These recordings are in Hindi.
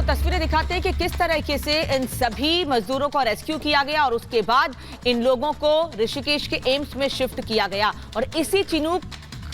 तस्वीरें दिखाते हैं कि किस तरीके से इन सभी मजदूरों को रेस्क्यू किया गया और उसके बाद इन लोगों को ऋषिकेश के एम्स में शिफ्ट किया गया और इसी चिनूक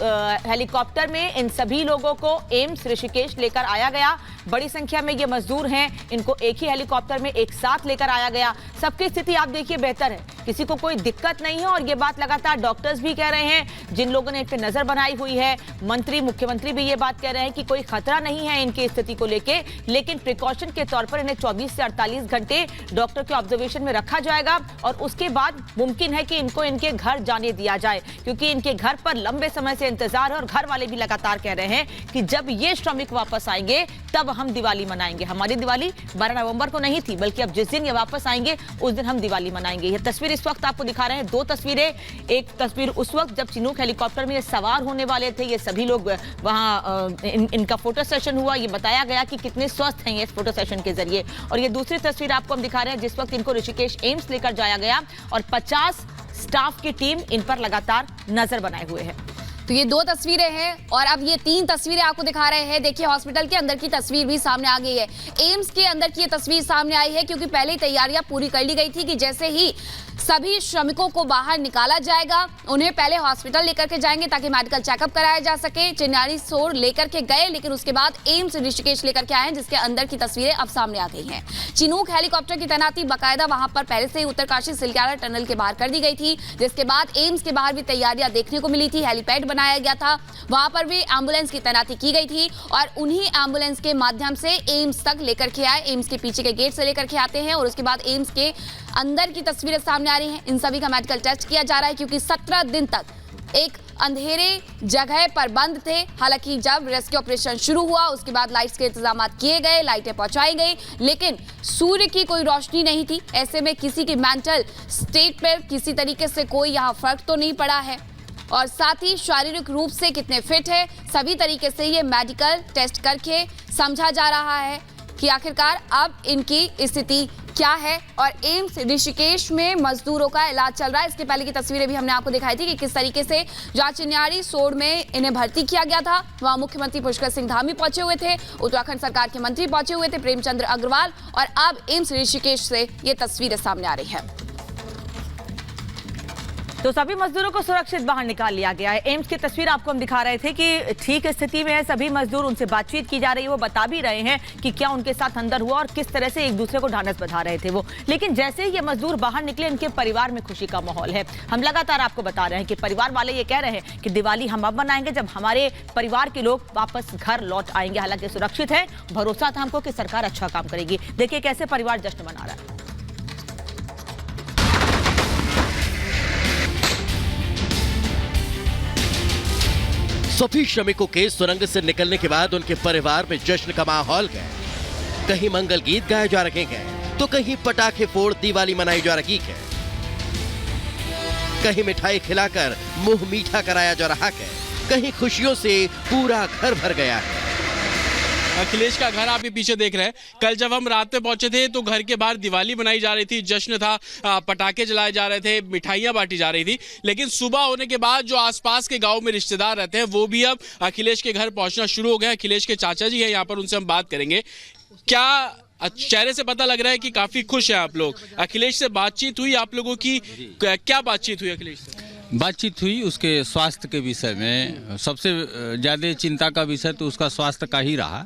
हेलीकॉप्टर में इन सभी लोगों को एम्स ऋषिकेश लेकर आया गया। बड़ी संख्या में ये मजदूर हैं, इनको एक ही हेलीकॉप्टर में एक साथ लेकर आया गया। सबकी स्थिति आप देखिए बेहतर है, किसी को कोई दिक्कत नहीं है और ये बात लगातार डॉक्टर्स भी कह रहे हैं, जिन लोगों ने इन पे नजर बनाई हुई है। मंत्री मुख्यमंत्री भी ये बात कह रहे हैं कि कोई खतरा नहीं है इनकी स्थिति को लेके, लेकिन प्रिकॉशन के तौर पर इन्हें 24 से 48 घंटे डॉक्टर के ऑब्जर्वेशन में रखा जाएगा और उसके बाद मुमकिन है कि इनको इनके घर जाने दिया जाए, क्योंकि इनके घर पर लंबे समय से इंतजार है और घर वाले भी लगातार कह रहे हैं कि जब ये श्रमिक वापस आएंगे तब हम दिवाली मनाएंगे। हमारी दिवाली 12 नवंबर को नहीं थी, बल्कि अब जिस दिन ये वापस आएंगे उस दिन हम दिवाली मनाएंगे। ये तस्वीर इस वक्त आपको दिखा रहे हैं, दो तस्वीरें। एक तस्वीर उस वक्त जब चिनूक हेलीकॉप्टर में ये सवार होने वाले थे, ये सभी लोग वहां इनका फोटो सेशन हुआ, ये बताया गया कि कितने स्वस्थ हैं ये इस फोटो सेशन के जरिए। और ये दूसरी तस्वीर आपको हम दिखा रहे हैं जिस वक्त इनको ऋषिकेश एम्स लेकर जाया गया और 50 स्टाफ की टीम इन पर लगातार नजर बनाए हुए है। तो ये दो तस्वीरें हैं और अब ये तीन तस्वीरें आपको दिखा रहे हैं। देखिए हॉस्पिटल के अंदर की तस्वीर भी सामने आ गई है, एम्स के अंदर की ये तस्वीर सामने आई है, क्योंकि पहले ही तैयारियां पूरी कर ली गई थी कि जैसे ही सभी श्रमिकों को बाहर निकाला जाएगा उन्हें पहले हॉस्पिटल लेकर के जाएंगे ताकि मेडिकल चेकअप कराया जा सके। चिन्यारी सोर लेकर के गए, लेकिन उसके बाद एम्स ऋषिकेश लेकर के आए, जिसके अंदर की तस्वीरें अब सामने आ गई हैं। चिनूक हेलीकॉप्टर की तैनाती बाकायदा वहां पर पहले से ही उत्तरकाशी सिलक्यारा टनल के बाहर कर दी गई थी, जिसके बाद एम्स के बाहर भी तैयारियां देखने को मिली थी। हेलीपैड बनाया गया था, वहां पर भी एम्बुलेंस की तैनाती की गई थी और उन्हीं एम्बुलेंस के माध्यम से एम्स तक लेकर के आए। एम्स के पीछे के गेट से लेकर के आते हैं और उसके बाद एम्स के अंदर की तस्वीरें सामने आ रही हैं। इन सभी का मेडिकल टेस्ट किया जा रहा है, क्योंकि 17 दिन तक एक अंधेरे जगह पर बंद थे। हालांकि जब रेस्क्यू ऑपरेशन शुरू हुआ उसके बाद लाइट्स के इंतजाम किए गए, लाइटें पहुंचाई गई, लेकिन सूर्य की कोई रोशनी नहीं थी। ऐसे में किसी की मेंटल स्टेट पर किसी तरीके से कोई यहाँ फर्क तो नहीं पड़ा है और साथ ही शारीरिक रूप से कितने फिट है, सभी तरीके से ये मेडिकल टेस्ट करके समझा जा रहा है कि आखिरकार अब इनकी स्थिति क्या है। और एम्स ऋषिकेश में मजदूरों का इलाज चल रहा है। इसके पहले की तस्वीरें भी हमने आपको दिखाई थी कि किस तरीके से जहां चिन्यारी सोड़ में इन्हें भर्ती किया गया था, वहां मुख्यमंत्री पुष्कर सिंह धामी पहुंचे हुए थे, उत्तराखंड सरकार के मंत्री पहुंचे हुए थे, प्रेमचंद्र अग्रवाल, और अब एम्स ऋषिकेश से ये तस्वीरें सामने आ रही है। तो सभी मजदूरों को सुरक्षित बाहर निकाल लिया गया है। एम्स की तस्वीर आपको हम दिखा रहे थे कि ठीक स्थिति में है सभी मजदूर, उनसे बातचीत की जा रही है, वो बता भी रहे हैं कि क्या उनके साथ अंदर हुआ और किस तरह से एक दूसरे को ढांढस बंधा रहे थे वो। लेकिन जैसे ही ये मजदूर बाहर निकले, इनके परिवार में खुशी का माहौल है। हम लगातार आपको बता रहे हैं कि परिवार वाले ये कह रहे हैं कि दिवाली हम अब मनाएंगे जब हमारे परिवार के लोग वापस घर लौट आएंगे। हालांकि सुरक्षित है, भरोसा था हमको कि सरकार अच्छा काम करेगी। देखिए कैसे परिवार जश्न मना रहा है। सभी श्रमिकों के सुरंग से निकलने के बाद उनके परिवार में जश्न का माहौल है। कहीं मंगल गीत गाए जा रहे हैं तो कहीं पटाखे फोड़ दिवाली मनाई जा रही है, कहीं मिठाई खिलाकर मुंह मीठा कराया जा रहा है, कहीं खुशियों से पूरा घर भर गया है। अखिलेश का घर आप ये पीछे देख रहे हैं। कल जब हम रात में पहुंचे थे तो घर के बाहर दिवाली मनाई जा रही थी, जश्न था, पटाखे जलाए जा रहे थे, मिठाइयां बांटी जा रही थी। लेकिन सुबह होने के बाद जो आसपास के गांव में रिश्तेदार रहते हैं वो भी अब अखिलेश के घर पहुंचना शुरू हो गए। अखिलेश के चाचा जी हैं यहाँ पर, उनसे हम बात करेंगे। क्या चेहरे से पता लग रहा है कि काफी खुश है आप लोग? अखिलेश से बातचीत हुई आप लोगों की? क्या बातचीत हुई अखिलेश से? बातचीत हुई उसके स्वास्थ्य के विषय में। सबसे ज़्यादा चिंता का विषय तो उसका स्वास्थ्य का ही रहा,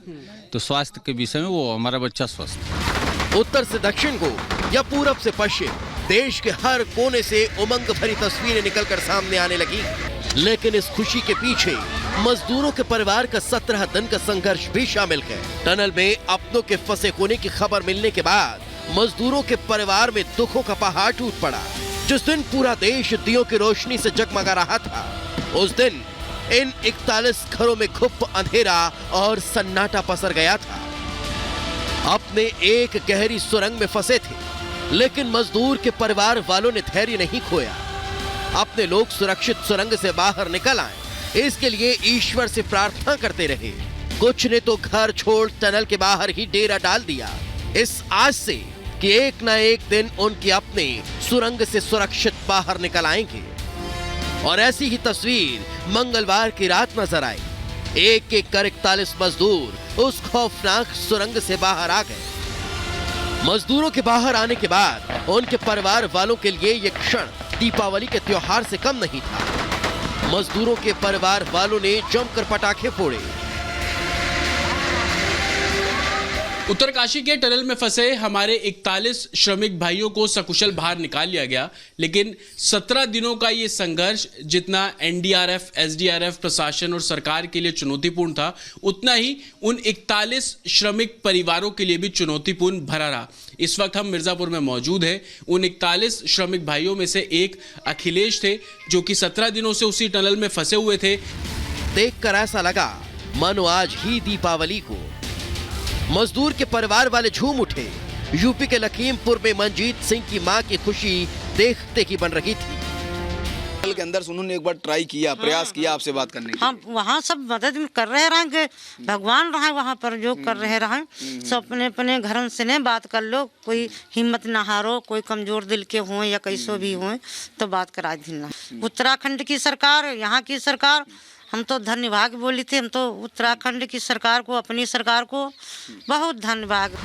तो स्वास्थ्य के विषय में वो हमारा बच्चा स्वस्थ है। उत्तर से दक्षिण को या पूरब से पश्चिम, देश के हर कोने से उमंग भरी तस्वीरें निकलकर सामने आने लगी। लेकिन इस खुशी के पीछे मजदूरों के परिवार का 17 दिन का संघर्ष भी शामिल है। टनल में अपनों के फंसे होने की खबर मिलने के बाद मजदूरों के परिवार में दुखों का पहाड़ टूट पड़ा। जिस दिन पूरा देश दियों की रोशनी से जगमगा रहा था, उस दिन इन 41 घरों में खुप अंधेरा और सन्नाटा पसर गया था। अपने एक गहरी सुरंग में फंसे थे, लेकिन मजदूर के परिवार वालों ने धैर्य नहीं खोया। अपने लोग सुरक्षित सुरंग से बाहर निकल आए, इसके लिए ईश्वर से प्रार्थना करते रहे। कुछ ने तो घर छोड़ टनल के बाहर ही डेरा डाल दिया, इस आस से कि एक न एक दिन उनके अपने सुरंग से सुरक्षित बाहर निकल आएंगे। और ऐसी ही तस्वीर मंगलवार की रात नजर आई। एक एक कर 41 मजदूर उस खौफनाक सुरंग से बाहर आ गए। मजदूरों के बाहर आने के बाद उनके परिवार वालों के लिए ये क्षण दीपावली के त्योहार से कम नहीं था। मजदूरों के परिवार वालों ने जमकर पटाखे फोड़े। उत्तरकाशी के टनल में फंसे हमारे 41 श्रमिक भाइयों को सकुशल बाहर निकाल लिया गया, लेकिन 17 दिनों का ये संघर्ष जितना एनडीआरएफ, एसडीआरएफ, प्रशासन और सरकार के लिए चुनौतीपूर्ण था, उतना ही उन 41 श्रमिक परिवारों के लिए भी चुनौतीपूर्ण भरा रहा। इस वक्त हम मिर्जापुर में मौजूद हैं। उन 41 श्रमिक भाइयों में से एक अखिलेश थे, जो कि 17 दिनों से उसी टनल में फंसे हुए थे। देखकर ऐसा लगा मानो आज ही दीपावली को। मजदूर के परिवार वाले झूम उठे। यूपी के लखीमपुर में मंजीत सिंह की मां की खुशी देखते की बन रही थी। के अंदर उन्होंने एक बार ट्राई किया, प्रयास किया आपसे बात करने की। हम वहाँ सब मदद कर रहे रहेंगे, भगवान रहे वहाँ पर जो कर रहे रहें। सब अपने अपने घरों से ने बात कर लो, कोई हिम्मत ना हारो, कोई कमजोर दिल के हों या कैसो भी हों तो बात करा देना। उत्तराखंड की सरकार, यहाँ की सरकार, हम तो धन्यवाद बोली थी। हम तो उत्तराखंड की सरकार को, अपनी सरकार को बहुत धन्यवाद।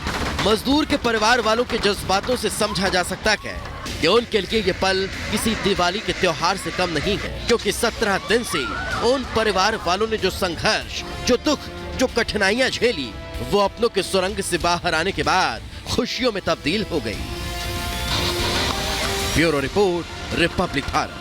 मजदूर के परिवार वालों के जज्बातों से समझा जा सकता है कि उनके लिए ये पल किसी दिवाली के त्योहार से कम नहीं है, क्योंकि 17 दिन से उन परिवार वालों ने जो संघर्ष, जो दुख, जो कठिनाइयां झेली, वो अपनों के सुरंग से बाहर आने के बाद खुशियों में तब्दील हो गई। Bureau report, Republic Bharat.